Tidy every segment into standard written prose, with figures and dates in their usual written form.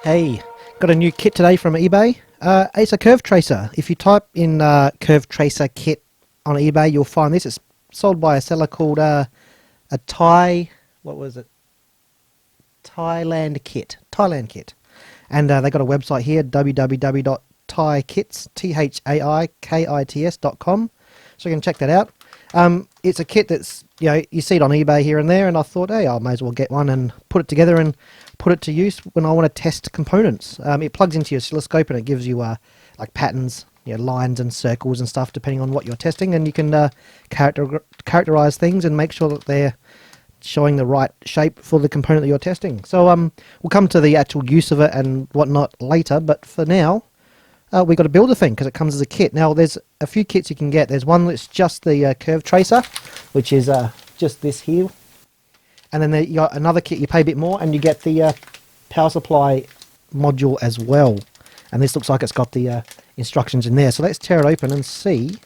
Hey, got a new kit today from eBay. It's a curve tracer. If you type in curve tracer kit on eBay, you'll find this. It's sold by a seller called a what was it? Thailand Kit. And they got a website here, www.thaikits.com. So you can check that out. It's a kit that's, you see it on eBay here and there, and I thought, hey, I may as well get one and put it together and put it to use when I want to test components. It plugs into your oscilloscope and it gives you like patterns, lines and circles and stuff depending on what you're testing, and you can characterize things and make sure that they're showing the right shape for the component that you're testing. So we'll come to the actual use of it and whatnot later, but for now we've got to build a thing because it comes as a kit. Now there's a few kits you can get. There's one that's just the curve tracer, which is just this here, and then you got another kit you pay a bit more and you get the power supply module as well, and this looks like it's got the instructions in there. So let's tear it open and see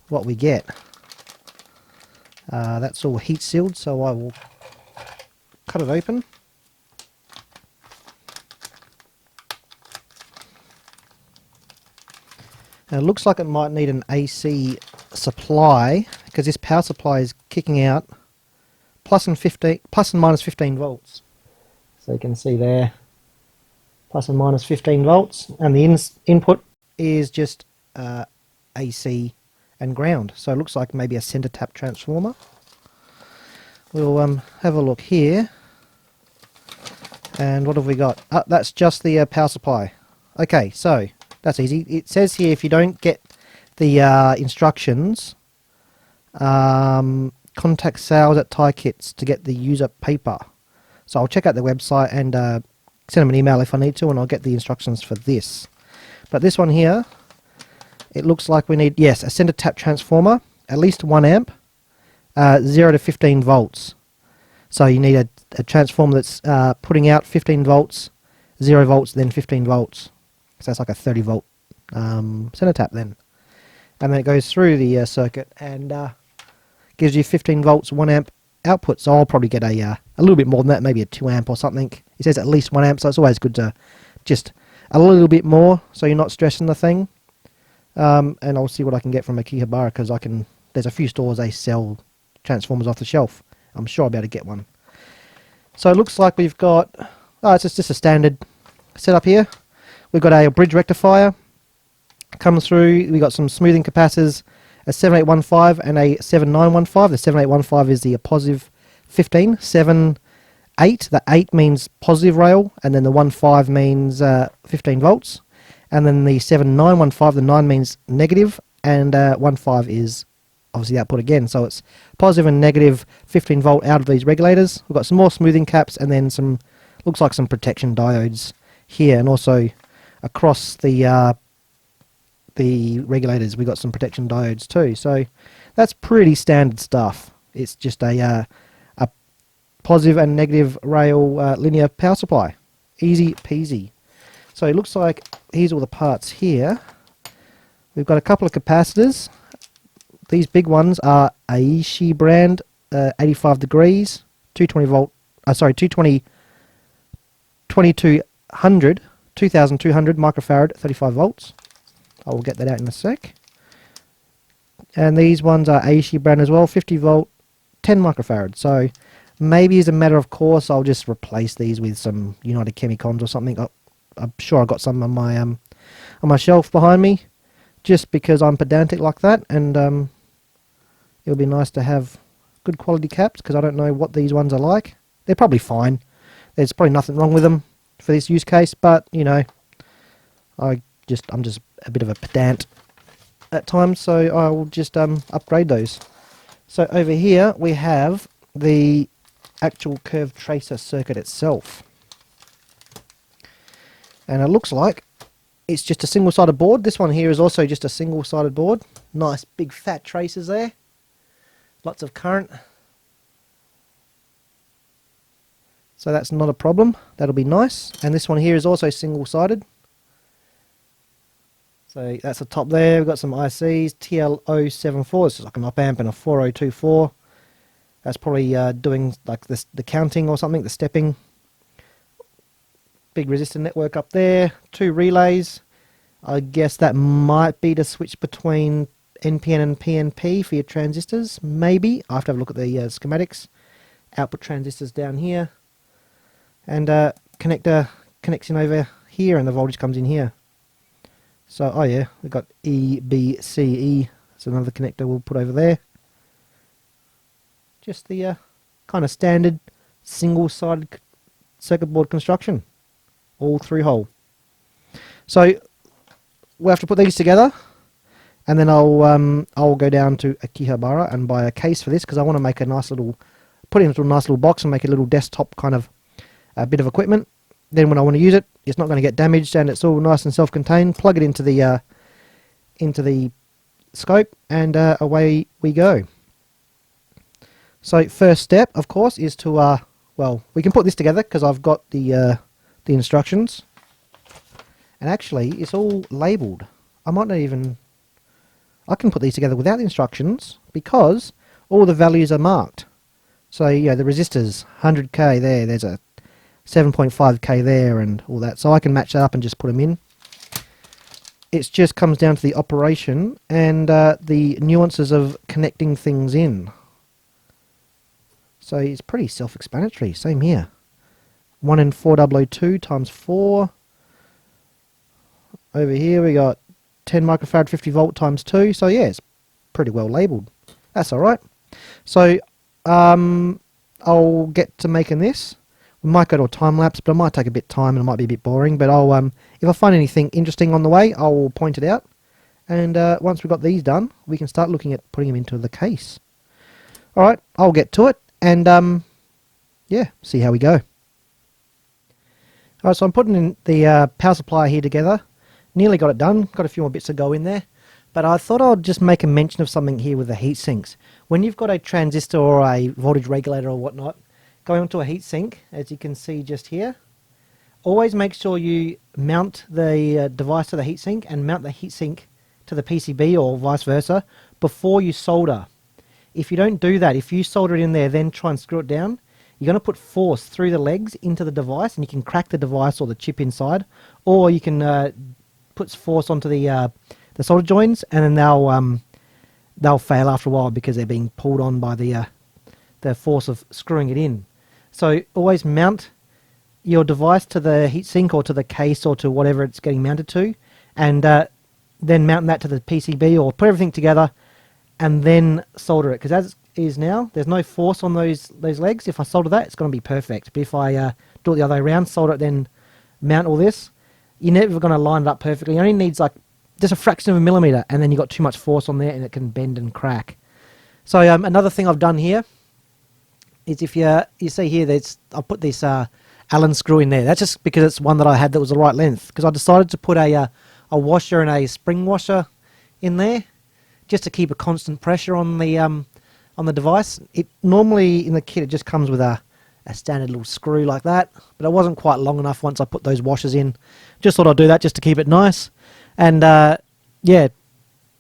what we get. That's all heat sealed, so I will cut it open. And it looks like it might need an AC supply because this power supply is kicking out plus and minus 15 volts. So you can see there, plus and minus 15 volts, and the input is just AC and ground. So it looks like maybe a center tap transformer. We'll have a look here. And what have we got? That's just the power supply. Okay, so that's easy. It says here if you don't get the instructions, contact sales at Thai Kits to get the user paper. So I'll check out the website and send them an email if I need to, and I'll get the instructions for this. But this one here, it looks like we need, yes, a center tap transformer, at least 1 amp, 0 to 15 volts. So you need a transformer that's putting out 15 volts, 0 volts, then 15 volts. So that's like a 30 volt center tap then. And then it goes through the circuit and gives you 15 volts, 1 amp output. So I'll probably get a little bit more than that, maybe a 2 amp or something. It says at least 1 amp, so it's always good to just a little bit more so you're not stressing the thing. And I'll see what I can get from Akihabara because there's a few stores they sell transformers off the shelf. I'm sure I'll be able to get one. So it looks like we've got, it's just a standard setup here. We've got a bridge rectifier comes through. We've got some smoothing capacitors, a 7815 and a 7915. The 7815 is the positive 15. 8, the 8 means positive rail, and then the 15 means 15 volts. And then the 7915, the 9 means negative, and 15 is obviously output again. So it's positive and negative 15 volt out of these regulators. We've got some more smoothing caps, and then some, looks like some protection diodes here, and also across the regulators we've got some protection diodes too. So that's pretty standard stuff. It's just a positive and negative rail linear power supply. Easy peasy. So it looks like, here's all the parts here. We've got a couple of capacitors. These big ones are Aishi brand, 85 degrees, 2200 microfarad, 35 volts. I will get that out in a sec. And these ones are Aishi brand as well, 50 volt, 10 microfarad. So maybe as a matter of course I'll just replace these with some United Chemicons or something. I'm sure I've got some on my shelf behind me, just because I'm pedantic like that, and it'll be nice to have good quality caps because I don't know what these ones are like. They're probably fine. There's probably nothing wrong with them for this use case, but I'm just a bit of a pedant at times, so I will just upgrade those. So over here we have the actual curve tracer circuit itself, and it looks like it's just a single-sided board. This one here is also just a single-sided board. Nice big fat tracers there, lots of current, so that's not a problem. That'll be nice. And this one here is also single-sided. So that's the top there. We've got some ICs, TL074. This is like an op amp and a 4024. That's probably doing like the counting or something, the stepping. big resistor network up there, 2 relays. I guess that might be to switch between NPN and PNP for your transistors, maybe. I have to have a look at the schematics. Output transistors down here, and connector connects in over here, and the voltage comes in here. So, oh yeah, we've got E, B, C, E. That's another connector we'll put over there. Just the kind of standard single-sided circuit board construction, all 3-hole. So we'll have to put these together, and then I'll go down to Akihabara and buy a case for this, because I want to make a nice little, put it into a nice little box and make a little desktop kind of bit of equipment. Then when I want to use it, it's not going to get damaged, and it's all nice and self-contained. Plug it into the scope, and away we go. So first step, of course, is to well, we can put this together because I've got the instructions, and actually it's all labelled. I might not even, I can put these together without the instructions because all the values are marked. So yeah, the resistors 100k there, there's a 7.5k there, and all that. So I can match that up and just put them in. It just comes down to the operation and the nuances of connecting things in. So it's pretty self-explanatory. Same here. 1N4002 times 4. Over here we got 10 microfarad 50 volt times 2. So yeah, it's pretty well labelled. That's alright. So I'll get to making this. We might go to a time lapse, but it might take a bit of time and it might be a bit boring. But I'll if I find anything interesting on the way, I'll point it out. And once we've got these done, we can start looking at putting them into the case. Alright, I'll get to it. And yeah, see how we go. Alright, so I'm putting in the power supply here together. Nearly got it done. Got a few more bits to go in there. But I thought I'd just make a mention of something here with the heat sinks. When you've got a transistor or a voltage regulator or whatnot going onto a heat sink, as you can see just here, always make sure you mount the device to the heat sink and mount the heat sink to the PCB or vice versa before you solder. If you don't do that, if you solder it in there, then try and screw it down, you're going to put force through the legs into the device, and you can crack the device or the chip inside, or you can put force onto the solder joints, and then they'll fail after a while because they're being pulled on by the force of screwing it in. So always mount your device to the heatsink or to the case or to whatever it's getting mounted to, and then mount that to the PCB, or put everything together and then solder it, because as it is now, there's no force on those legs. If I solder that, it's going to be perfect. But if I do it the other way around, solder it, then mount all this, you're never going to line it up perfectly. It only needs like just a fraction of a millimeter, and then you've got too much force on there and it can bend and crack. So another thing I've done here is, if you see here, I've put this Allen screw in there. That's just because it's one that I had that was the right length, because I decided to put a washer and a spring washer in there just to keep a constant pressure on the device. It normally in the kit it just comes with a standard little screw like that, but it wasn't quite long enough once I put those washers in. Just thought I'd do that just to keep it nice, and yeah,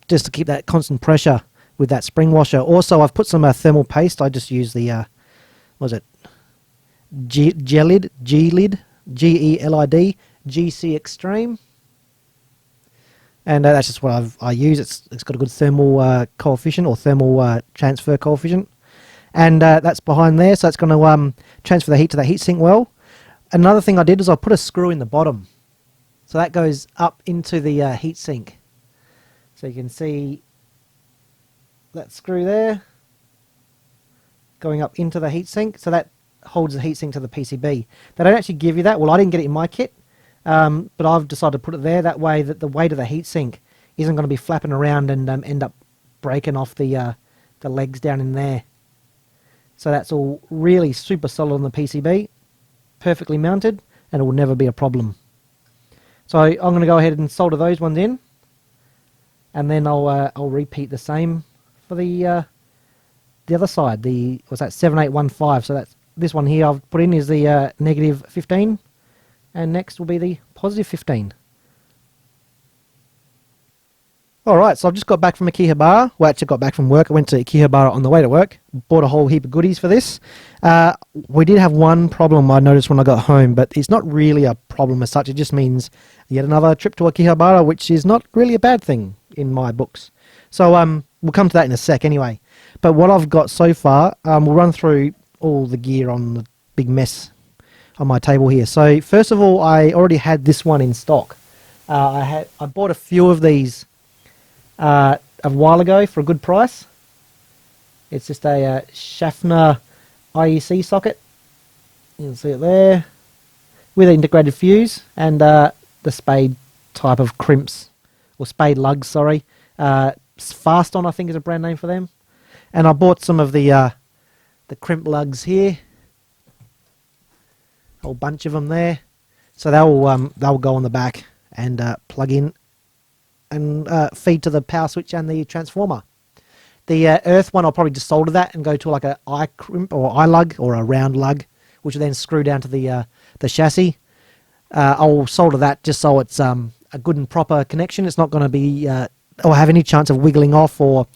just to keep that constant pressure with that spring washer. Also, I've put some thermal paste. I just use the what was it, Gelid, G-E-L-I-D, GC Extreme. And that's just what I use. It's got a good thermal coefficient, or thermal transfer coefficient. And that's behind there, so it's going to transfer the heat to the heatsink well. Another thing I did is I put a screw in the bottom. So that goes up into the heatsink. So you can see that screw there going up into the heatsink. So that holds the heatsink to the PCB. They don't actually give you that. Well, I didn't get it in my kit. But I've decided to put it there. That way that the weight of the heatsink isn't going to be flapping around and end up breaking off the legs down in there. So that's all really super solid on the PCB, perfectly mounted, and it will never be a problem. So I'm going to go ahead and solder those ones in, and then I'll repeat the same for the other side. What's that, 7815? So that's this one here I've put in is the negative 15. And next will be the positive 15. Alright, so I've just got back from Akihabara. Well, actually got back from work. I went to Akihabara on the way to work. Bought a whole heap of goodies for this. We did have one problem I noticed when I got home, but it's not really a problem as such. It just means yet another trip to Akihabara, which is not really a bad thing in my books. So we'll come to that in a sec anyway. But what I've got so far, we'll run through all the gear on the big mess on my table here. So first of all, I already had this one in stock. I bought a few of these a while ago for a good price. It's just a Schaffner IEC socket. You can see it there with an integrated fuse and the spade type of crimps, or spade lugs, sorry. Fast On, I think, is a brand name for them. And I bought some of the crimp lugs here. A whole bunch of them there. So they'll go on the back and plug in and feed to the power switch and the transformer. The earth one, I'll probably just solder that and go to like a eye crimp or eye lug or a round lug, which will then screw down to the chassis. I'll solder that just so it's a good and proper connection. It's not going to be or have any chance of wiggling off or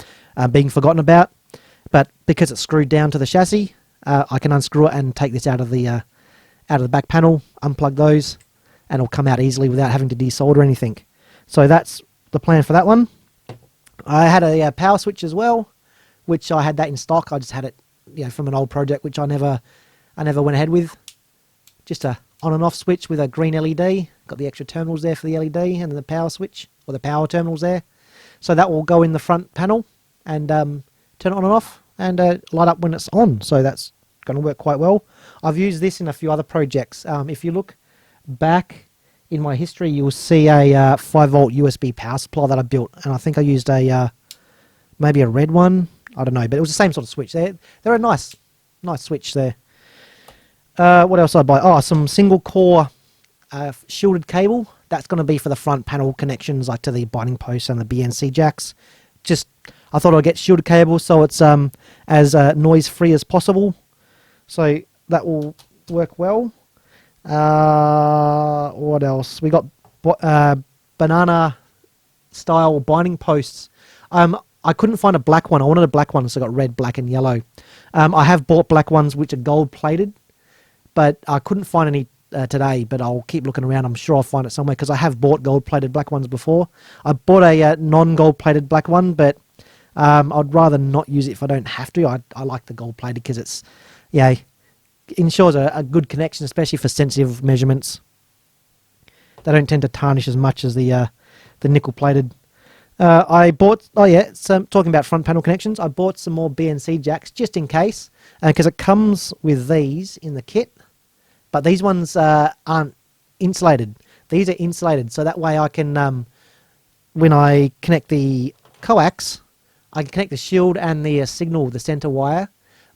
being forgotten about. But because it's screwed down to the chassis, I can unscrew it and take this out of the back panel, unplug those, and it'll come out easily without having to desolder anything. So that's the plan for that one. I had a power switch as well, which I had that in stock. I just had it, from an old project, which I never went ahead with. Just a on and off switch with a green LED. Got the extra terminals there for the LED and the power switch, or the power terminals there. So that will go in the front panel and turn it on and off and light up when it's on. So that's going to work quite well. I've used this in a few other projects. If you look back in my history, you'll see a 5-volt USB power supply that I built, and I think I used maybe a red one. I don't know, but it was the same sort of switch. They're a nice switch there. What else did I buy? Oh, some single core shielded cable. That's going to be for the front panel connections, like to the binding posts and the BNC jacks. Just I thought I'd get shielded cable so it's as noise free as possible. So that will work well. What else? We got banana style binding posts. I couldn't find a black one. I wanted a black one, so I got red, black, and yellow. I have bought black ones which are gold plated, but I couldn't find any today. But I'll keep looking around. I'm sure I'll find it somewhere because I have bought gold plated black ones before. I bought a non-gold plated black one, but I'd rather not use it if I don't have to. I like the gold plated because it's ensures a good connection, especially for sensitive measurements. They don't tend to tarnish as much as the nickel plated. I bought, talking about front panel connections, I bought some more BNC jacks just in case, because it comes with these in the kit, but these ones aren't insulated. These are insulated, so that way I can, when I connect the coax, I can connect the shield and the signal, the center wire,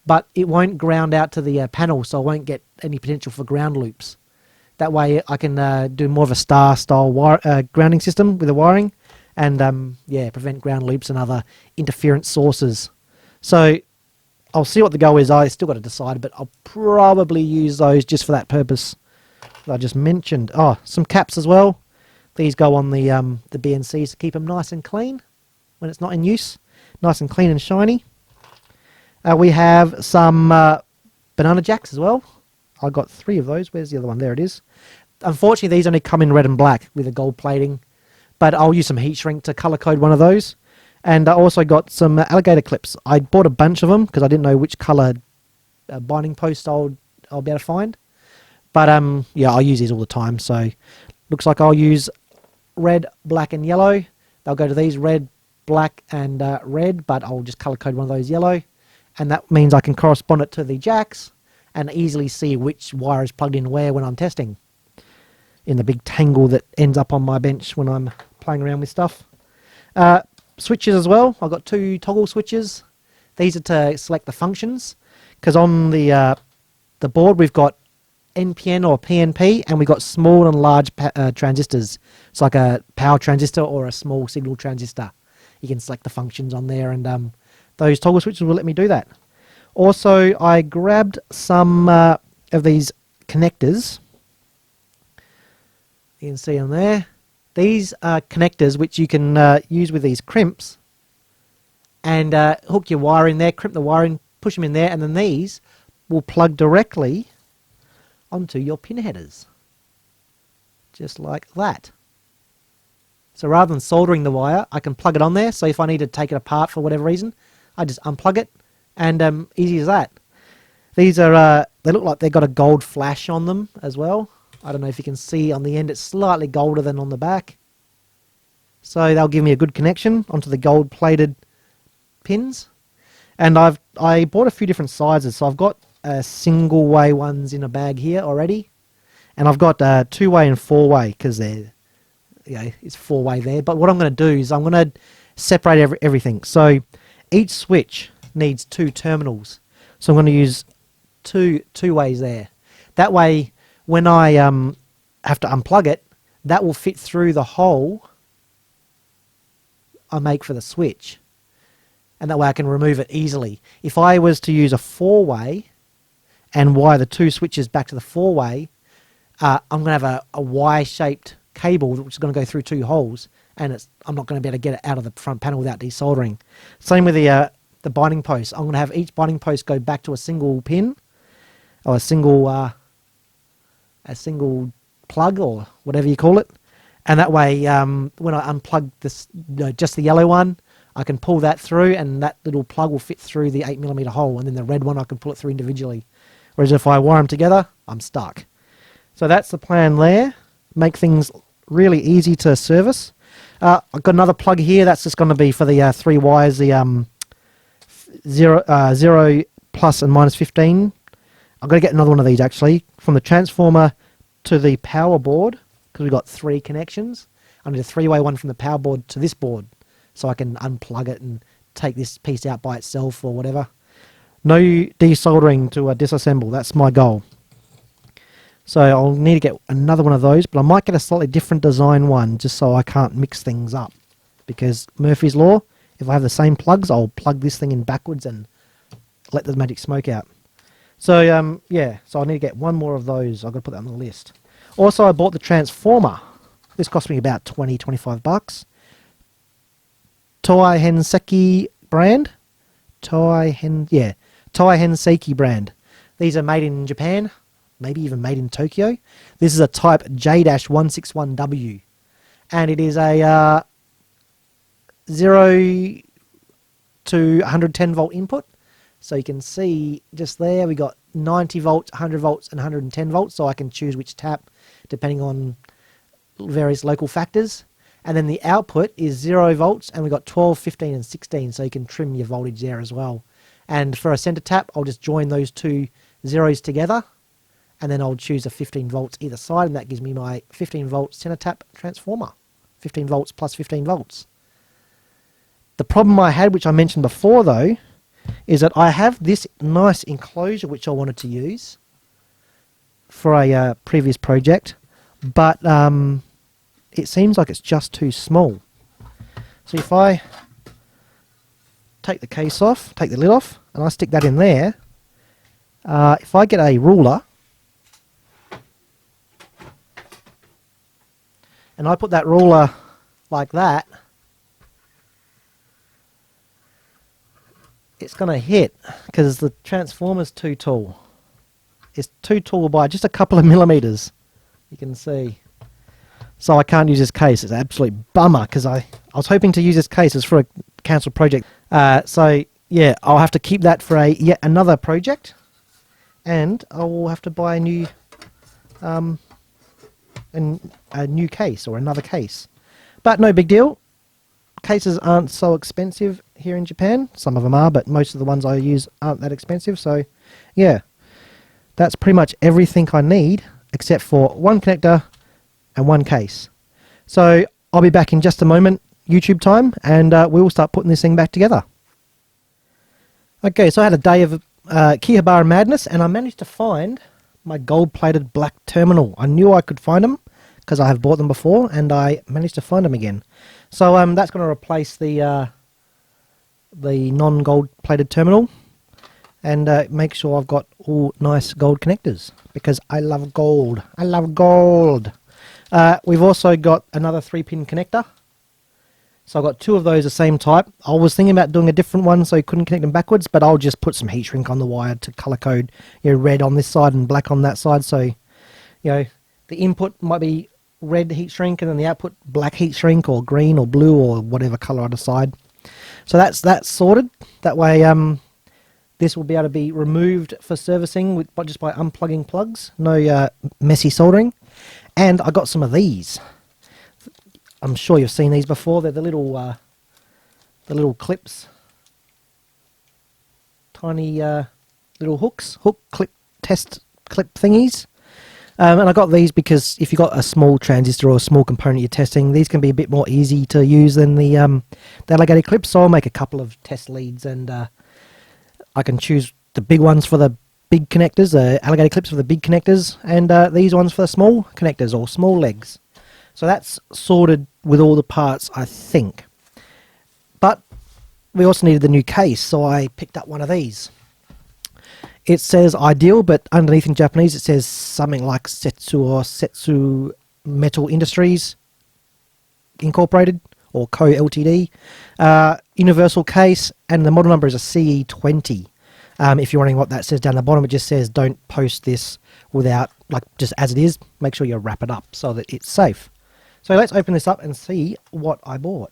but it won't ground out to the panel, so I won't get any potential for ground loops. That way I can do more of a star-style grounding system with the wiring and prevent ground loops and other interference sources. So I'll see what the go is. I still got to decide, but I'll probably use those just for that purpose that I just mentioned. Oh, some caps as well. These go on the BNCs to keep them nice and clean when it's not in use. Nice and clean and shiny. We have some banana jacks as well. I got 3 of those. Where's the other one? There it is. Unfortunately, these only come in red and black with a gold plating, but I'll use some heat shrink to color code one of those. And I also got some alligator clips. I bought a bunch of them because I didn't know which color binding post I'll be able to find. But I use these all the time. So looks like I'll use red, black, and yellow. They'll go to these red, black, and red, but I'll just color code one of those yellow. And that means I can correspond it to the jacks and easily see which wire is plugged in where when I'm testing in the big tangle that ends up on my bench when I'm playing around with stuff. Switches as well. I've got 2 toggle switches. These are to select the functions because on the board we've got NPN or PNP and we've got small and large transistors. It's like a power transistor or a small signal transistor. You can select the functions on there and those toggle switches will let me do that. Also, I grabbed some of these connectors. You can see them there. These are connectors which you can use with these crimps and hook your wire in there, crimp the wire in, push them in there, and then these will plug directly onto your pin headers. Just like that. So rather than soldering the wire, I can plug it on there, so if I need to take it apart for whatever reason, I just unplug it, and easy as that. These are, they look like they've got a gold flash on them as well. I don't know if you can see on the end, it's slightly golder than on the back. So they'll give me a good connection onto the gold plated pins. And I bought a few different sizes, so I've got single way ones in a bag here already. And I've got 2-way and 4-way, because they're, you know, it's 4-way there. But what I'm going to do is I'm going to separate everything. So each switch needs 2 terminals. So I'm going to use two ways there. That way, when I have to unplug it, that will fit through the hole I make for the switch. And that way I can remove it easily. If I was to use a 4-way and wire the 2 switches back to the 4-way, I'm going to have a Y-shaped cable which is going to go through 2 holes, and I'm not going to be able to get it out of the front panel without desoldering. Same with the binding posts. I'm going to have each binding post go back to a single pin, or a single plug, or whatever you call it. And that way, when I unplug this, just the yellow one, I can pull that through, and that little plug will fit through the 8mm hole, and then the red one I can pull it through individually. Whereas if I wire them together, I'm stuck. So that's the plan there. Make things really easy to service. I've got another plug here. That's just going to be for the 3 wires, the 0, plus and minus 15. I've got to get another one of these actually, from the transformer to the power board, because we've got 3 connections. I need a 3-way one from the power board to this board, so I can unplug it and take this piece out by itself or whatever. No desoldering to disassemble. That's my goal. So I'll need to get another one of those, but I might get a slightly different design one just so I can't mix things up. Because Murphy's Law, if I have the same plugs, I'll plug this thing in backwards and let the magic smoke out. So yeah, so I need to get one more of those. I've got to put that on the list. Also, I bought the transformer. This cost me about 20-25 bucks. Toei Henseki brand. Toei Henseki brand. These are made in Japan, maybe even made in Tokyo. This is a type J-161W, and it is a 0 to 110 volt input. So you can see just there we got 90 volts, 100 volts and 110 volts, so I can choose which tap depending on various local factors. And then the output is 0 volts, and we've got 12, 15 and 16, so you can trim your voltage there as well. And for a center tap, I'll just join those 2 zeros together, and then I'll choose a 15 volts either side, and that gives me my 15 volt center tap transformer. 15 volts plus 15 volts. The problem I had, which I mentioned before though, is that I have this nice enclosure which I wanted to use for a previous project, but it seems like it's just too small. So if I take the case off, take the lid off, and I stick that in there, if I get a ruler and I put that ruler like that, it's going to hit because the transformer's too tall. It's too tall by just a couple of millimeters, you can see. So I can't use this case. It's an absolute bummer because I was hoping to use this case as for a cancelled project. So yeah, I'll have to keep that for yet another project, and I will have to buy a new case or another case. But no big deal. Cases aren't so expensive here in Japan. Some of them are, but most of the ones I use aren't that expensive. So yeah, that's pretty much everything I need except for one connector and one case. So I'll be back in just a moment, YouTube time, and we will start putting this thing back together. Okay, so I had a day of Akihabara madness, and I managed to find my gold-plated black terminal. I knew I could find them because I have bought them before, and I managed to find them again. So that's going to replace the non-gold plated terminal, and make sure I've got all nice gold connectors because I love gold. I love gold. We've also got another 3-pin connector. So I've got 2 of those the same type. I was thinking about doing a different one so you couldn't connect them backwards, but I'll just put some heat shrink on the wire to color code, red on this side and black on that side. So, the input might be red heat shrink and then the output black heat shrink or green or blue or whatever color I decide. So that's sorted. That way this will be able to be removed for servicing just by unplugging plugs. No messy soldering. And I got some of these. I'm sure you've seen these before. They're the little clips, tiny little hook test clip thingies. And I got these because if you've got a small transistor or a small component you're testing, these can be a bit more easy to use than the alligator clips. So I'll make a couple of test leads, and I can choose the big ones for the big connectors, the alligator clips for the big connectors, and these ones for the small connectors or small legs. So that's sorted with all the parts, I think. But we also needed the new case, so I picked up one of these. It says ideal, but underneath in Japanese it says something like Setsu Metal Industries Incorporated or Co Ltd. Universal case, and the model number is a CE20. If you're wondering what that says down the bottom, it just says don't post this without, just as it is. Make sure you wrap it up so that it's safe. So let's open this up and see what I bought.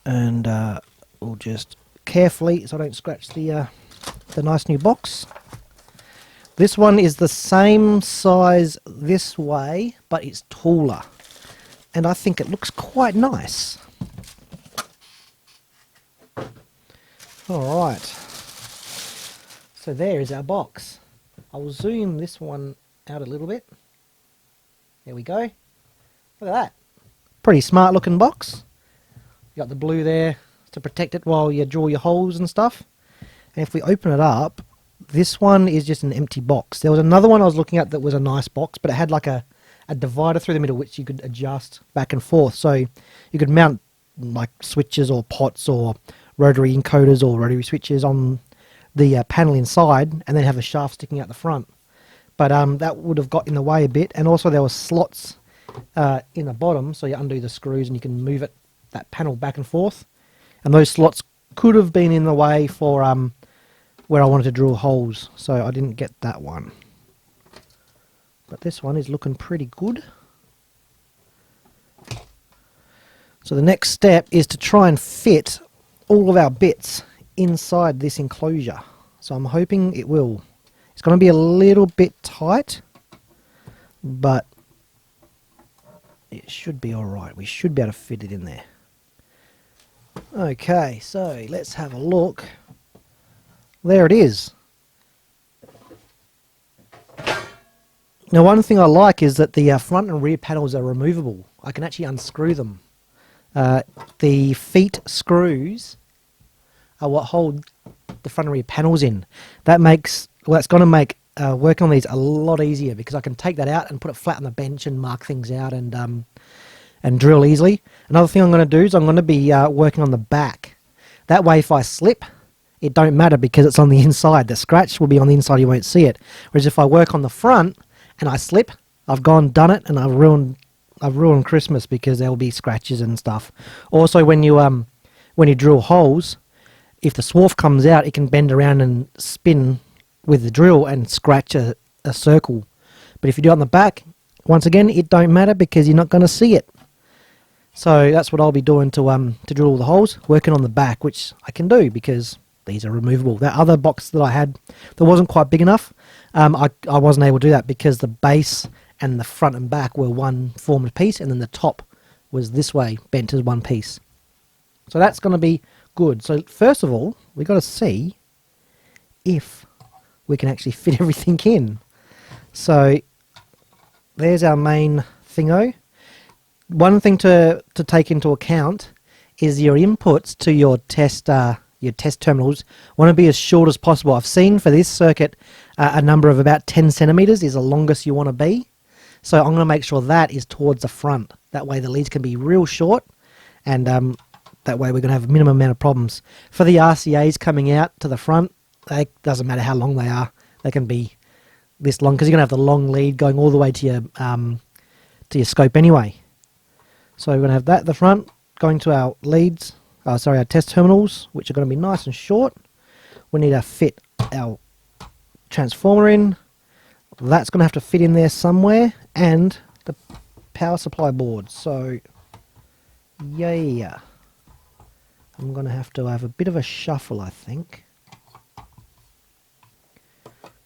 And we'll just carefully, so I don't scratch the nice new box. This one is the same size this way, but it's taller. And I think it looks quite nice. Alright. So there is our box. I will zoom this one out a little bit. There we go. Look at that. Pretty smart looking box. You got the blue there to protect it while you draw your holes and stuff. And if we open it up, this one is just an empty box. There was another one I was looking at that was a nice box, but it had like a divider through the middle which you could adjust back and forth. So you could mount like switches or pots or rotary encoders or rotary switches on the panel inside, and then have a shaft sticking out the front. But that would have got in the way a bit, and also there were slots in the bottom, so you undo the screws and you can move that panel back and forth. And those slots could have been in the way for where I wanted to drill holes, so I didn't get that one. But this one is looking pretty good. So the next step is to try and fit all of our bits inside this enclosure. So I'm hoping it will. It's going to be a little bit tight, but it should be alright. We should be able to fit it in there. Okay, so let's have a look. There it is. Now one thing I like is that the front and rear panels are removable. I can actually unscrew them. The feet screws are what hold the front and rear panels in. That makes, well, it's going to make working on these a lot easier, because I can take that out and put it flat on the bench and mark things out and drill easily. Another thing I'm going to do is I'm going to be working on the back. That way if I slip, it don't matter because it's on the inside. The scratch will be on the inside, you won't see it. Whereas if I work on the front and I slip, I've done it, and I've ruined Christmas, because there will be scratches and stuff. Also when you drill holes, if the swarf comes out, it can bend around and spin with the drill and scratch a circle. But if you do it on the back, once again, it don't matter because you're not going to see it. So that's what I'll be doing to drill all the holes, working on the back, which I can do because these are removable. That other box that I had that wasn't quite big enough, I wasn't able to do that because the base and the front and back were one formed piece, and then the top was this way, bent as one piece. So that's going to be good. So first of all, we've got to see if we can actually fit everything in. So there's our main thingo. One thing to take into account is your inputs to your test terminals want to be as short as possible. I've seen for this circuit a number of about 10 centimeters is the longest you want to be. So I'm going to make sure that is towards the front. That way the leads can be real short, and that way we're going to have a minimum amount of problems. For the RCAs coming out to the front, it doesn't matter how long they are. They can be this long because you're going to have the long lead going all the way to your scope anyway. So we're going to have that at the front going to our leads, our test terminals, which are going to be nice and short. We need to fit our transformer in. That's going to have to fit in there somewhere, and the power supply board. So yeah, I'm going to have a bit of a shuffle, I think.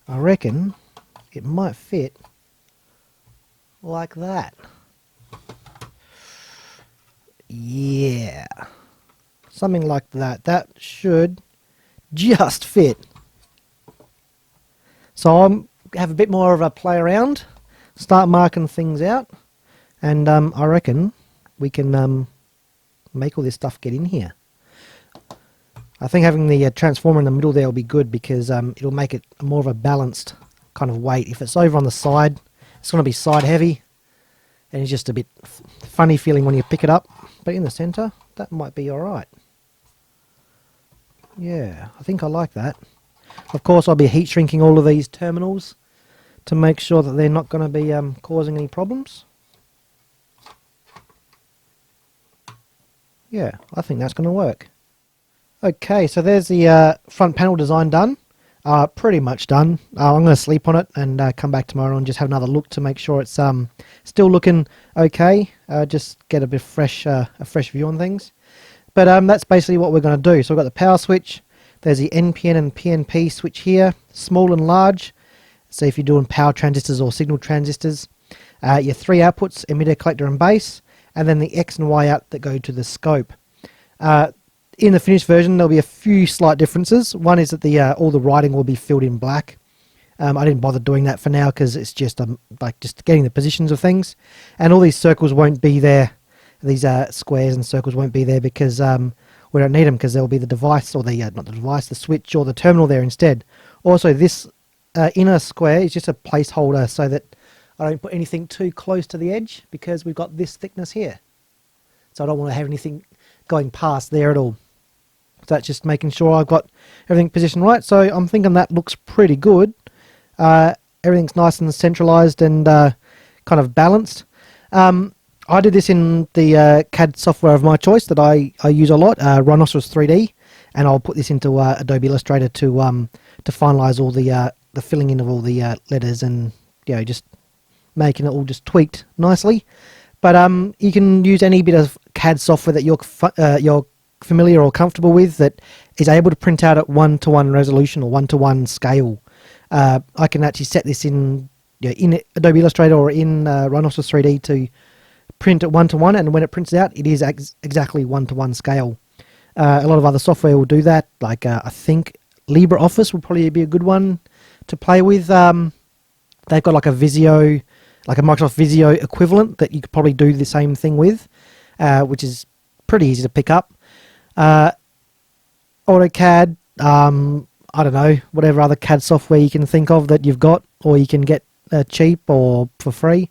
I reckon it might fit like that. Yeah, something like that. That should just fit. So I'll have a bit more of a play around, start marking things out, and I reckon we can make all this stuff get in here. I think having the transformer in the middle there will be good because it'll make it more of a balanced kind of weight. If it's over on the side, it's going to be side heavy, and it's just a bit funny feeling when you pick it up. But in the center, that might be alright. Yeah, I think I like that. Of course, I'll be heat shrinking all of these terminals to make sure that they're not going to be causing any problems. Yeah, I think that's going to work. Okay, so there's the front panel design done. Pretty much done. I'm going to sleep on it and come back tomorrow and just have another look to make sure it's still looking okay. Just get a bit fresh, a fresh view on things. But that's basically what we're going to do. So we've got the power switch. There's the NPN and PNP switch here, small and large. So if you're doing power transistors or signal transistors, your three outputs, emitter, collector and base, and then the X and Y out that go to the scope. In the finished version, there'll be a few slight differences. One is that all the writing will be filled in black. I didn't bother doing that for now because it's just like just getting the positions of things, and all these circles won't be there. These squares and circles won't be there because we don't need them, because there will be the device, or the not the device, the switch or the terminal there instead. Also, this inner square is just a placeholder so that I don't put anything too close to the edge, because we've got this thickness here. So I don't want to have anything going past there at all. So that's just making sure I've got everything positioned right. So I'm thinking that looks pretty good. Everything's nice and centralized and kind of balanced. I did this in the CAD software of my choice that I use a lot, Rhinoceros 3D, and I'll put this into Adobe Illustrator to finalize all the filling in of all the letters, and just making it all just tweaked nicely. But you can use any bit of CAD software that you're familiar or comfortable with that is able to print out at 1:1 resolution or 1:1 scale. I can actually set this in Adobe Illustrator or in Rhinoceros 3D to print at 1:1, and when it prints out, it is exactly 1:1 scale. A lot of other software will do that, like I think LibreOffice will probably be a good one to play with. They've got like a Visio, like a Microsoft Visio equivalent that you could probably do the same thing with, which is pretty easy to pick up. AutoCAD, I don't know, whatever other CAD software you can think of that you've got, or you can get cheap or for free.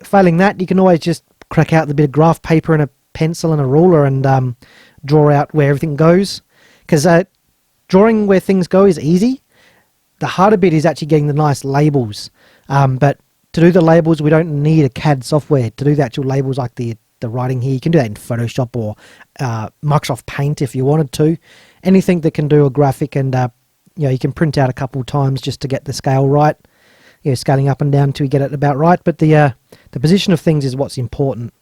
Failing that, you can always just crack out the bit of graph paper and a pencil and a ruler and draw out where everything goes. Because drawing where things go is easy. The harder bit is actually getting the nice labels. But to do the labels, we don't need a CAD software. To do the actual labels like the writing here, you can do that in Photoshop or Microsoft Paint if you wanted to. Anything that can do a graphic, and you can print out a couple times just to get the scale right. Scaling up and down till you get it about right. But the position of things is what's important,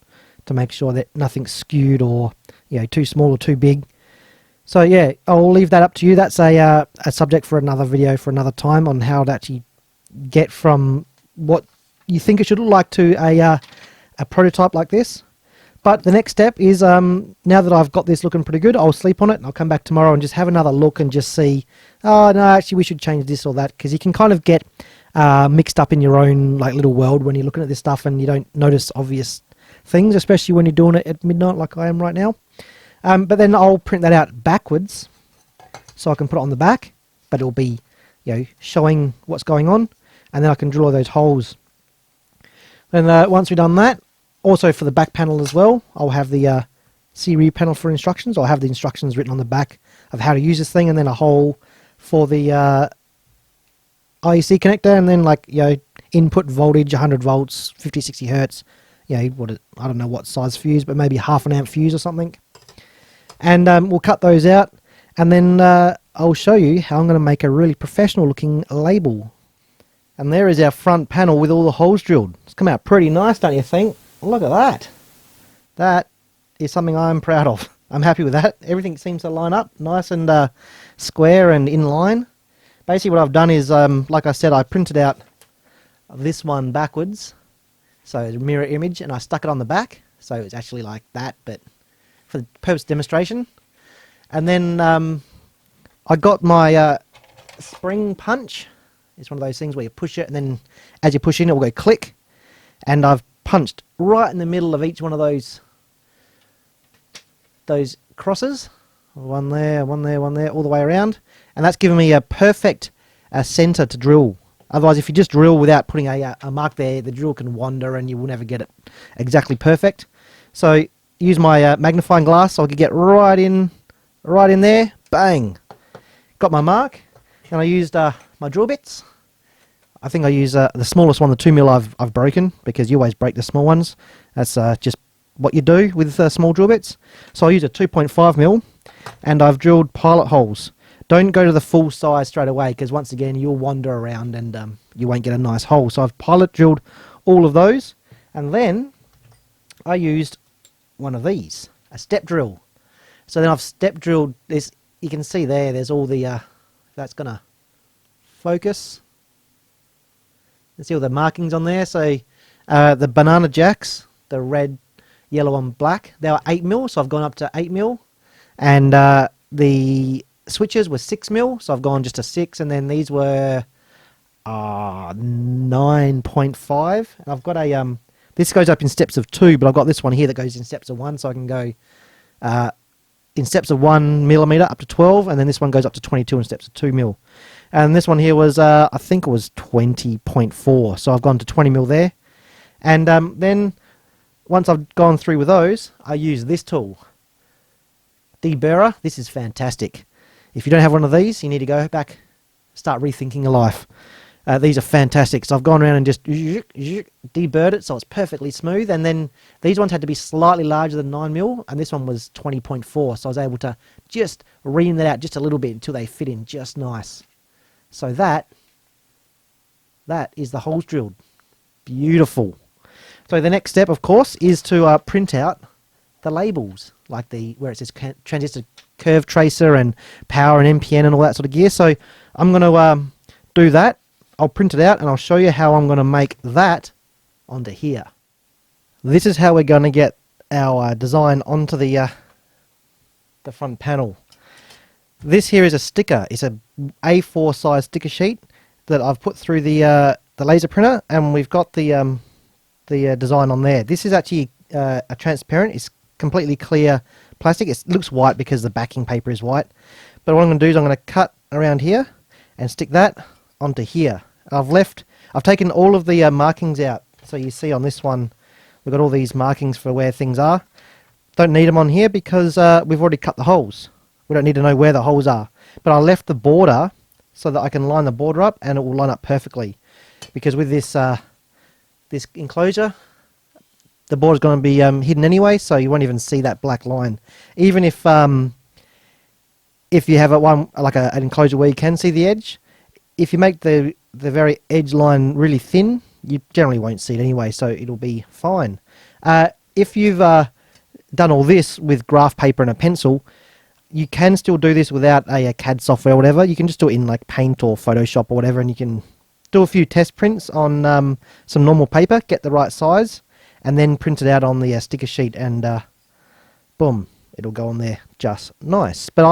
to make sure that nothing's skewed or too small or too big. So yeah, I'll leave that up to you. That's a subject for another video for another time, on how to actually get from what you think it should look like to a prototype like this. But the next step is, now that I've got this looking pretty good, I'll sleep on it and I'll come back tomorrow and just have another look and just see, oh no, actually we should change this or that, because you can kind of get mixed up in your own like little world when you're looking at this stuff and you don't notice obvious things, especially when you're doing it at midnight like I am right now. But then I'll print that out backwards so I can put it on the back, but it'll be showing what's going on, and then I can drill all those holes. Then once we've done that, also for the back panel as well, I'll have the C panel for instructions. I'll have the instructions written on the back of how to use this thing, and then a hole for the IEC connector, and then like, you know, input voltage 100 volts, 50, 60 hertz. You know, I don't know what size fuse, but maybe half an amp fuse or something. And we'll cut those out, and then I'll show you how I'm going to make a really professional looking label. And there is our front panel with all the holes drilled. It's come out pretty nice, don't you think? Look at that. That is something I'm proud of. I'm happy with that. Everything seems to line up nice and square and in line. Basically what I've done is, like I said, I printed out this one backwards, so it's a mirror image, and I stuck it on the back, so it's actually like that, but for the purpose of demonstration. And then I got my spring punch. It's one of those things where you push it, and then as you push in, it will go click. And I've punched right in the middle of each one of those crosses. One there, one there, one there, all the way around. And that's given me a perfect center to drill. Otherwise, if you just drill without putting a mark there, the drill can wander and you will never get it exactly perfect. So use my magnifying glass so I could get right in there. Bang! Got my mark, and I used my drill bits. I think I use the smallest one, the 2mm I've broken, because you always break the small ones. That's just what you do with small drill bits. So I use a 2.5mm, and I've drilled pilot holes. Don't go to the full size straight away, because once again you'll wander around and you won't get a nice hole. So I've pilot drilled all of those, and then I used one of these, a step drill. So then I've step drilled this. You can see there's all the that's gonna focus. You see all the markings on there. So the banana jacks, the red, yellow and black, they were 8mm, so I've gone up to 8mm. And the switches were 6mm, so I've gone just to 6. And then these were 9.5. And I've got a this goes up in steps of 2, but I've got this one here that goes in steps of 1, so I can go in steps of 1mm up to 12, and then this one goes up to 22 in steps of 2mm. And this one here was, I think it was 20.4, so I've gone to 20mm there. And then, once I've gone through with those, I use this tool. Deburrer. This is fantastic. If you don't have one of these, you need to go back, start rethinking your life. These are fantastic. So I've gone around and just deburred it so it's perfectly smooth. And then these ones had to be slightly larger than 9mm, and this one was 20.4. So I was able to just ream that out just a little bit until they fit in just nice. So that is the holes drilled. Beautiful. So the next step, of course, is to print out the labels, like where it says Transistor Curve Tracer and Power and NPN and all that sort of gear. So I'm going to do that. I'll print it out and I'll show you how I'm going to make that onto here. This is how we're going to get our design onto the front panel. This here is a sticker. It's a A4 size sticker sheet that I've put through the laser printer, and we've got the design on there. This is actually a transparent. It's completely clear plastic. It looks white because the backing paper is white. But what I'm going to do is I'm going to cut around here and stick that onto here. I've taken all of the markings out. So you see on this one, we've got all these markings for where things are. Don't need them on here because we've already cut the holes. We don't need to know where the holes are. But I left the border so that I can line the border up and it will line up perfectly. Because with this this enclosure, the border is going to be hidden anyway, so you won't even see that black line. Even if you have an enclosure where you can see the edge, if you make the very edge line really thin, you generally won't see it anyway, so it'll be fine. If you've done all this with graph paper and a pencil, you can still do this without a CAD software or whatever. You can just do it in like Paint or Photoshop or whatever, and you can do a few test prints on some normal paper, get the right size, and then print it out on the sticker sheet, and boom, it'll go on there just nice. But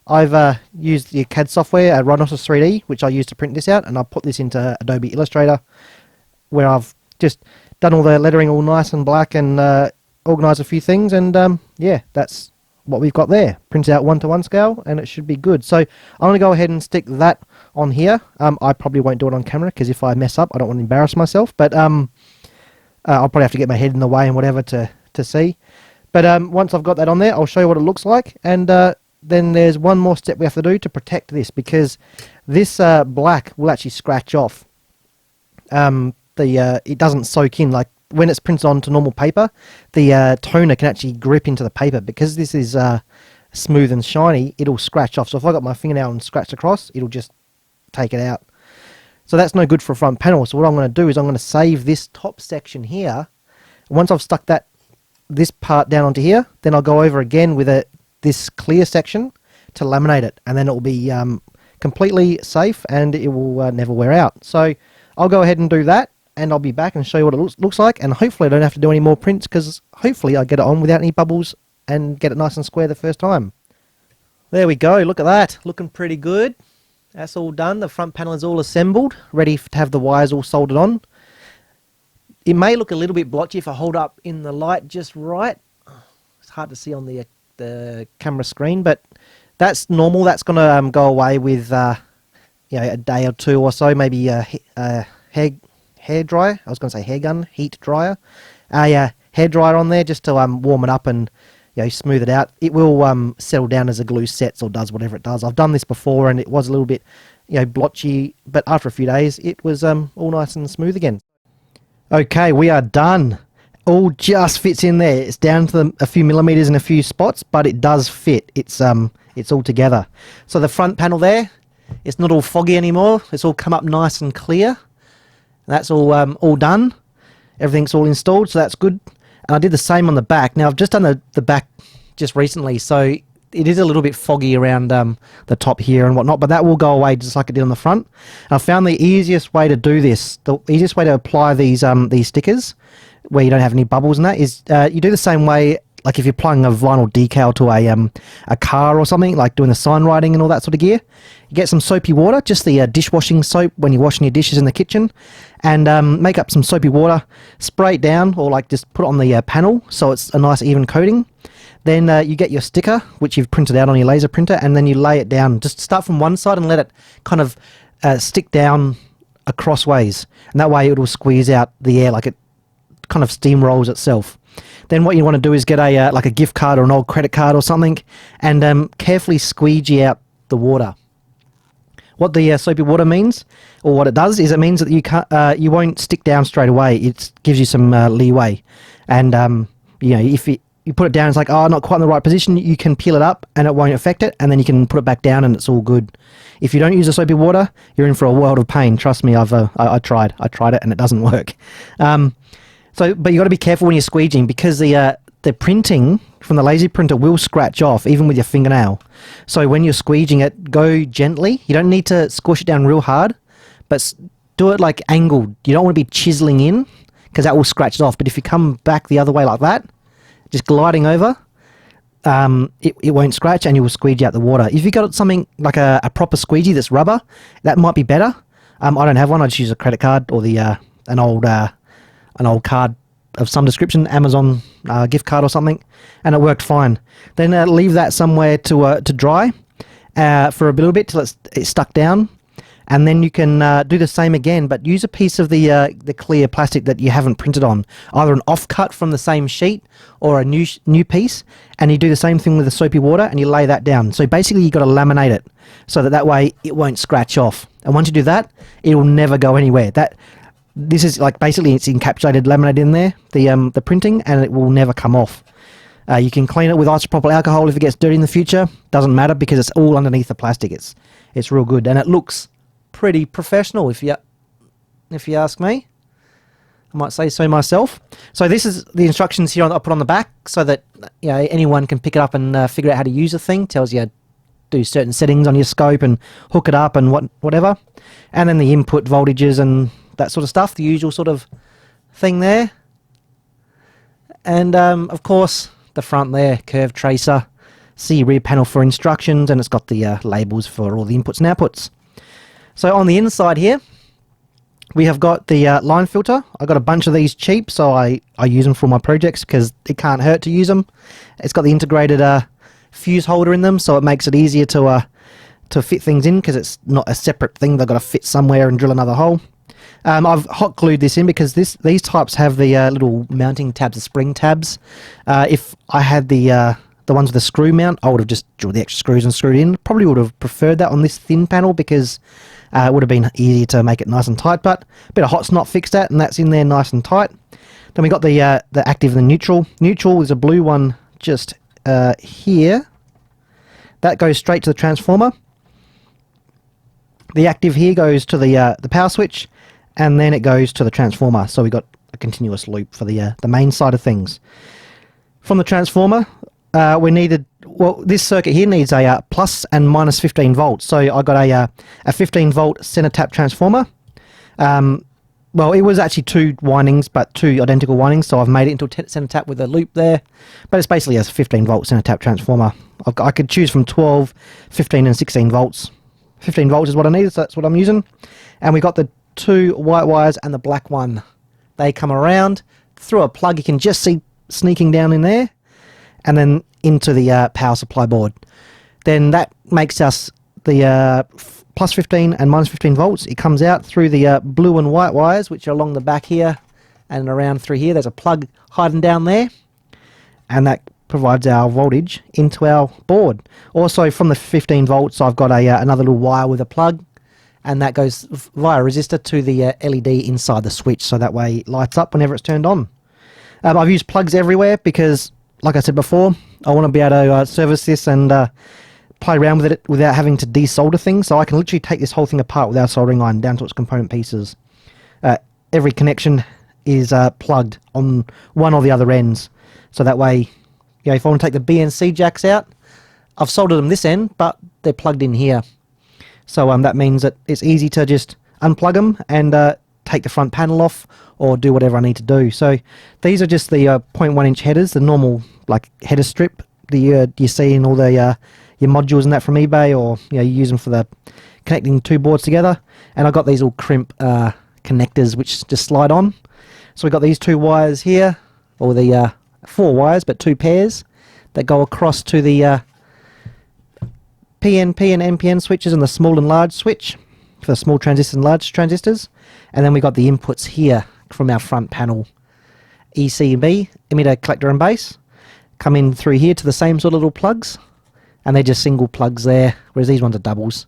I've used the CAD software, Rhinoceros 3D, which I use to print this out, and I put this into Adobe Illustrator, where I've just done all the lettering all nice and black and organised a few things, and yeah, that's what we've got there. Prints out 1:1 scale, and it should be good. So I'm going to go ahead and stick that on here. I probably won't do it on camera, because if I mess up, I don't want to embarrass myself, but I'll probably have to get my head in the way and whatever to see. But once I've got that on there, I'll show you what it looks like, and then there's one more step we have to do to protect this, because this black will actually scratch off. It doesn't soak in. Like when it's printed onto normal paper, the toner can actually grip into the paper. Because this is smooth and shiny, it'll scratch off. So if I got my fingernail and scratched across, it'll just take it out. So that's no good for a front panel. So what I'm going to do is I'm going to save this top section here. Once I've stuck this part down onto here, then I'll go over again with this clear section to laminate it, and then it will be completely safe and it will never wear out. So I'll go ahead and do that, and I'll be back and show you what it looks like, and hopefully I don't have to do any more prints, because hopefully I get it on without any bubbles and get it nice and square the first time. There we go, look at that, looking pretty good. That's all done. The front panel is all assembled, ready to have the wires all soldered on. It may look a little bit blotchy if I hold up in the light just right. It's hard to see on the camera screen, but that's normal. That's going to go away with a day or two or so, maybe a hair dryer. I was going to say hair gun, heat dryer. A hair dryer on there just to warm it up and smooth it out. It will settle down as the glue sets or does whatever it does. I've done this before and it was a little bit blotchy, but after a few days it was all nice and smooth again. Okay, we are done. All just fits in there. It's down to a few millimeters in a few spots, but it does fit. It's all together. So the front panel there, it's not all foggy anymore. It's all come up nice and clear. That's all done. Everything's all installed, so that's good. And I did the same on the back. Now I've just done the back just recently, so it is a little bit foggy around the top here and whatnot, but that will go away just like it did on the front. And I found the easiest way to do this, the easiest way to apply these stickers where you don't have any bubbles in that, is you do the same way, like if you're applying a vinyl decal to a car or something, like doing the sign writing and all that sort of gear. You get some soapy water, just the dishwashing soap when you're washing your dishes in the kitchen, and make up some soapy water, spray it down, or like just put it on the panel so it's a nice even coating. Then you get your sticker, which you've printed out on your laser printer, and then you lay it down. Just start from one side and let it kind of stick down crossways, and that way it will squeeze out the air, like it kind of steamrolls itself. Then what you want to do is get like a gift card or an old credit card or something, and carefully squeegee out the water. What the soapy water means, or what it does, is it means that you won't stick down straight away. It gives you some leeway, and if you put it down, it's like, oh, not quite in the right position, you can peel it up and it won't affect it, and then you can put it back down and it's all good. If you don't use the soapy water, you're in for a world of pain. Trust me, I tried it and it doesn't work. But you got to be careful when you're squeegeeing, because the printing from the laser printer will scratch off even with your fingernail. So when you're squeegeeing it, go gently. You don't need to squish it down real hard, but do it like angled. You don't want to be chiseling in, because that will scratch it off. But if you come back the other way like that, just gliding over, it won't scratch, and you will squeegee out the water. If you got something like a proper squeegee that's rubber, that might be better. I don't have one. I just use a credit card or an old card of some description, Amazon gift card or something, and it worked fine. Then leave that somewhere to dry for a little bit till it's stuck down, and then you can do the same again, but use a piece of the clear plastic that you haven't printed on, either an offcut from the same sheet or a new piece, and you do the same thing with the soapy water and you lay that down. So basically you've got to laminate it so that way it won't scratch off, and once you do that, it will never go anywhere. This is like basically it's encapsulated laminate in there, the printing, and it will never come off. You can clean it with isopropyl alcohol if it gets dirty in the future. Doesn't matter, because it's all underneath the plastic. It's real good, and it looks pretty professional if you ask me. I might say so myself. So this is the instructions here I put on the back, so that anyone can pick it up and figure out how to use the thing. Tells you do certain settings on your scope and hook it up and whatever, and then the input voltages and that sort of stuff, the usual sort of thing there. And of course the front there, curve tracer, see rear panel for instructions, and it's got the labels for all the inputs and outputs. So on the inside here we have got the line filter. I got a bunch of these cheap, so I use them for my projects because it can't hurt to use them. It's got the integrated fuse holder in them, so it makes it easier to fit things in, because it's not a separate thing they've got to fit somewhere and drill another hole. I've hot glued this in because these types have the little mounting tabs, the spring tabs. If I had the the ones with the screw mount, I would have just drilled the extra screws and screwed in. Probably would have preferred that on this thin panel because it would have been easier to make it nice and tight, but a bit of hot snot fixed that, and that's in there nice and tight. Then we got the active and the neutral. Neutral is a blue one just here. That goes straight to the transformer. The active here goes to the power switch, and then it goes to the transformer. So we got a continuous loop for the main side of things. From the transformer, we needed, well, this circuit here needs a plus and minus 15 volts. So I got a 15 volt center tap transformer. Well, it was actually 2 windings, but 2 identical windings, so I've made it into a center tap with a loop there. But it's basically a 15 volt center tap transformer. I could choose from 12, 15 and 16 volts. 15 volts is what I needed, so that's what I'm using. And we got the 2 white wires and the black one. They come around through a plug you can just see sneaking down in there, and then into the power supply board. Then that makes us the plus 15 and minus 15 volts. It comes out through the blue and white wires, which are along the back here and around through here. There's a plug hiding down there, and that provides our voltage into our board. Also, from the 15 volts, I've got another little wire with a plug, and that goes via resistor to the LED inside the switch, so that way it lights up whenever it's turned on. I've used plugs everywhere because, like I said before, I want to be able to service this and play around with it without having to desolder things. So I can literally take this whole thing apart with our soldering iron down to its component pieces. Every connection is plugged on one or the other ends. So that way, you know, if I want to take the BNC jacks out, I've soldered them this end, but they're plugged in here. So that means that it's easy to just unplug them and take the front panel off or do whatever I need to do. So these are just the 0.1 inch headers, the normal like header strip that you see in all the your modules and that from eBay, or you use them for the connecting 2 boards together. And I got these little crimp connectors which just slide on. So we got these 2 wires here, or the 4 wires but 2 pairs that go across to the PNP and NPN switches and the small and large switch for the small transistors and large transistors. And then we got the inputs here from our front panel. ECB, emitter, collector and base, come in through here to the same sort of little plugs, and they're just single plugs there, whereas these ones are doubles.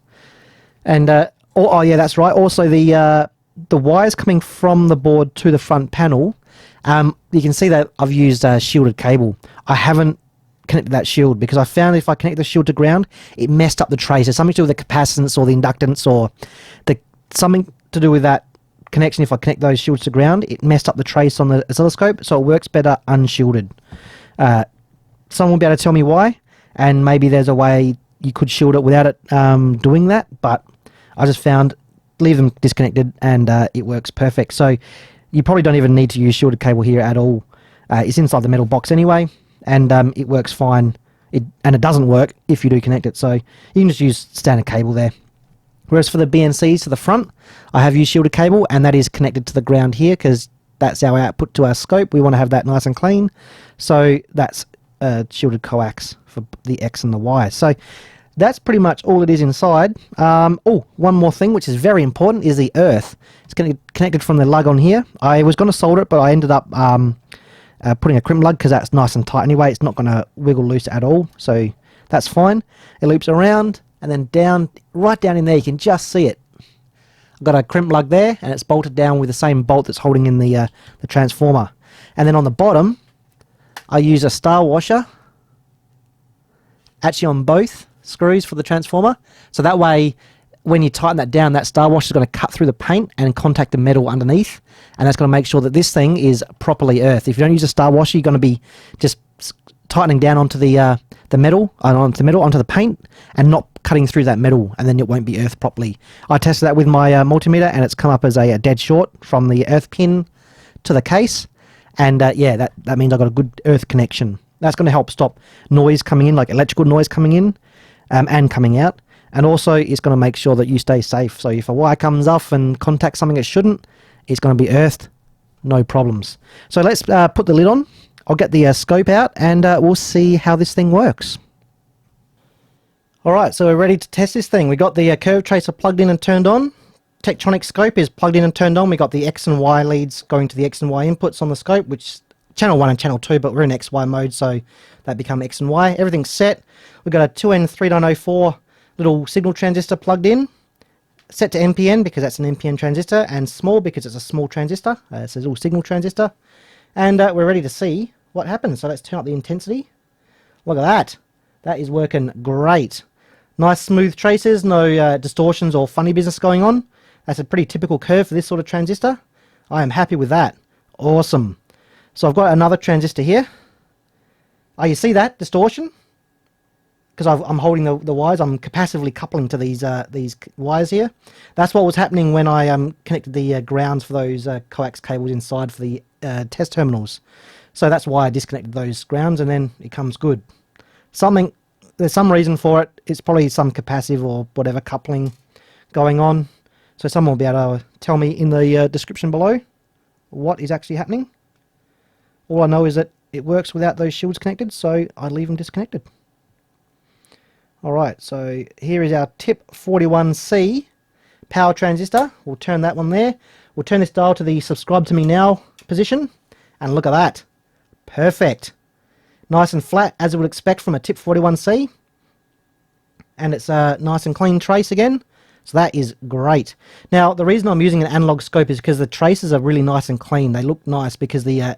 And oh yeah, that's right, also the wires coming from the board to the front panel, you can see that I've used a shielded cable. I haven't connected that shield because I found if I connect the shield to ground, it messed up the tracer. Something to do with the capacitance or the inductance or something to do with that connection. If I connect those shields to ground, it messed up the trace on the oscilloscope, so it works better unshielded. Someone will be able to tell me why, and maybe there's a way you could shield it without it doing that, but I just found leave them disconnected and it works perfect. So you probably don't even need to use shielded cable here at all. It's inside the metal box anyway, and it works fine. And it doesn't work if you do connect it, so you can just use standard cable there. Whereas for the BNCs to the front, I have used shielded cable, and that is connected to the ground here because that's our output to our scope. We want to have that nice and clean, so that's shielded coax for the X and the Y. So that's pretty much all it is inside. Oh, one more thing which is very important is the earth. It's going to get connected from the lug on here. I was going to solder it, but I ended up putting a crimp lug because that's nice and tight anyway. It's not going to wiggle loose at all, so that's fine. It loops around, and then down, right down in there, you can just see it. I've got a crimp lug there, and it's bolted down with the same bolt that's holding in the transformer. And then on the bottom, I use a star washer, actually on both screws for the transformer. So that way, when you tighten that down, that star washer is going to cut through the paint and contact the metal underneath, and that's going to make sure that this thing is properly earthed. If you don't use a star washer, you're going to be just tightening down onto the metal, onto the paint, and not cutting through that metal, and then it won't be earthed properly. I tested that with my multimeter, and it's come up as a dead short from the earth pin to the case, and yeah, that means I've got a good earth connection. That's going to help stop noise coming in, like electrical noise coming in and coming out, and also it's going to make sure that you stay safe. So if a wire comes off and contacts something it shouldn't, it's going to be earthed, no problems. So let's put the lid on. I'll get the scope out, and we'll see how this thing works. Alright, so we're ready to test this thing. We got the curve tracer plugged in and turned on. Tektronix scope is plugged in and turned on. We got the X and Y leads going to the X and Y inputs on the scope, which channel 1 and channel 2, but we're in XY mode, so that become X and Y. Everything's set. We've got a 2N3904 little signal transistor plugged in, set to NPN because that's an NPN transistor, and small because it's a small transistor. It's a little signal transistor. And we're ready to see what happens. So let's turn up the intensity. Look at that. That is working great. Nice smooth traces, no distortions or funny business going on. That's a pretty typical curve for this sort of transistor. I am happy with that. Awesome. So I've got another transistor here. Oh, you see that distortion? Because I'm holding the wires, I'm capacitively coupling to these wires here. That's what was happening when I connected the grounds for those coax cables inside for the test terminals. So that's why I disconnected those grounds, and then it comes good. There's some reason for it. It's probably some capacitive or whatever coupling going on. So someone will be able to tell me in the description below what is actually happening. All I know is that it works without those shields connected, so I leave them disconnected. Alright, so here is our tip 41C power transistor. We'll turn that one there. We'll turn this dial to the subscribe to me now position, and look at that. Perfect. Nice and flat, as you would expect from a tip 41C. And it's a nice and clean trace again. So that is great. Now, the reason I'm using an analog scope is because the traces are really nice and clean. They look nice because the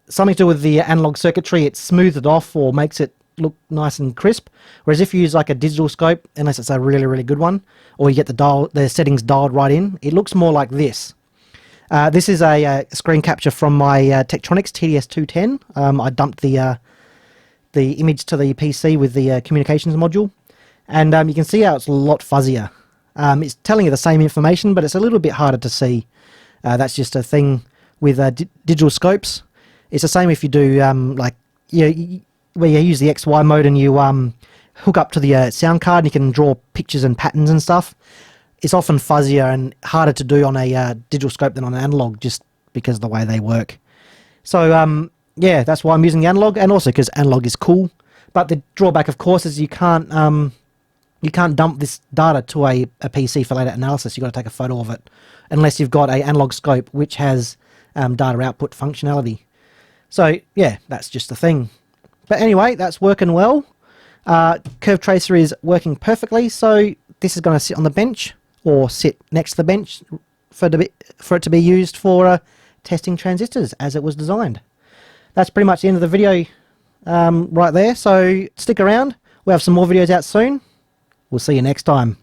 something to do with the analog circuitry, it smooths it off or makes it look nice and crisp. Whereas if you use like a digital scope, unless it's a really, really good one, or you get the settings dialed right in, it looks more like this. This is a screen capture from my Tektronix TDS210. I dumped the image to the PC with the communications module, and you can see how it's a lot fuzzier. It's telling you the same information, but it's a little bit harder to see. That's just a thing with digital scopes. It's the same if you do where you use the XY mode and you hook up to the sound card and you can draw pictures and patterns and stuff. It's often fuzzier and harder to do on a digital scope than on an analog, just because of the way they work. So yeah, that's why I'm using the analog, and also because analog is cool. But the drawback, of course, is you can't dump this data to a PC for later analysis. You've got to take a photo of it, unless you've got an analog scope which has data output functionality. So yeah, that's just the thing. But anyway, that's working well. Curve Tracer is working perfectly, so this is going to sit on the bench, or sit next to the bench for it to be used for testing transistors as it was designed. That's pretty much the end of the video right there, so stick around. We'll have some more videos out soon. We'll see you next time.